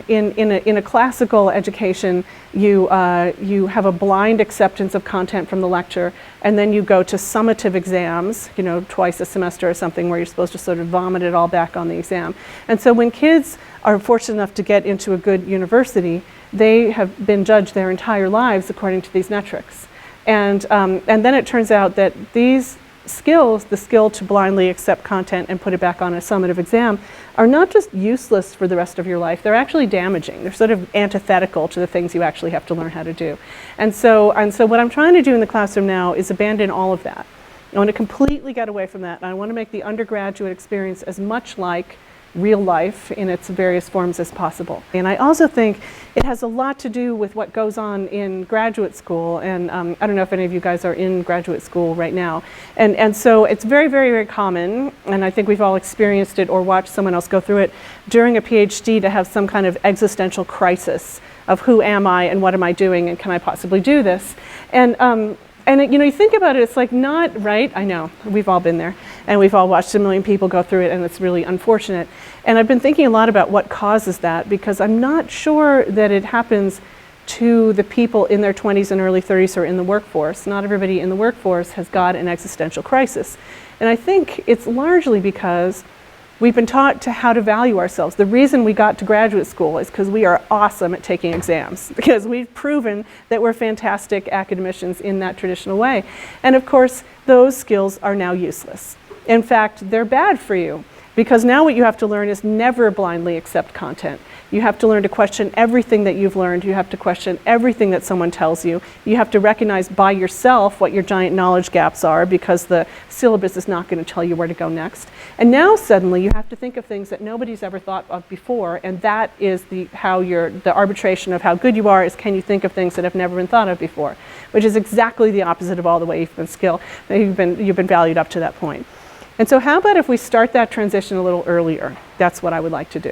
in a classical education, you have a blind acceptance of content from the lecture, and then you go to summative exams, twice a semester or something, where you're supposed to sort of vomit it all back on the exam. And so when kids are fortunate enough to get into a good university, they have been judged their entire lives according to these metrics. And then it turns out that these skills, the skill to blindly accept content and put it back on a summative exam, are not just useless for the rest of your life, they're actually damaging. They're sort of antithetical to the things you actually have to learn how to do. And so what I'm trying to do in the classroom now is abandon all of that. I want to completely get away from that, and I want to make the undergraduate experience as much like real life in its various forms as possible. And I also think it has a lot to do with what goes on in graduate school, and I don't know if any of you guys are in graduate school right now. And so it's very, very, very common, and I think we've all experienced it or watched someone else go through it, during a PhD to have some kind of existential crisis of who am I and what am I doing and can I possibly do this? And you think about it, it's like not right. I know, we've all been there, and we've all watched a million people go through it, and it's really unfortunate. And I've been thinking a lot about what causes that, because I'm not sure that it happens to the people in their 20s and early 30s who are in the workforce. Not everybody in the workforce has got an existential crisis. And I think it's largely because we've been taught how to value ourselves. The reason we got to graduate school is because we are awesome at taking exams, because we've proven that we're fantastic academicians in that traditional way. And of course, those skills are now useless. In fact, they're bad for you, because now what you have to learn is never blindly accept content. You have to learn to question everything that you've learned. You have to question everything that someone tells you. You have to recognize by yourself what your giant knowledge gaps are, because the syllabus is not going to tell you where to go next. And now suddenly you have to think of things that nobody's ever thought of before, and that is the arbitration of how good you are is, can you think of things that have never been thought of before, which is exactly the opposite of all the way you've been valued up to that point. And so how about if we start that transition a little earlier? That's what I would like to do.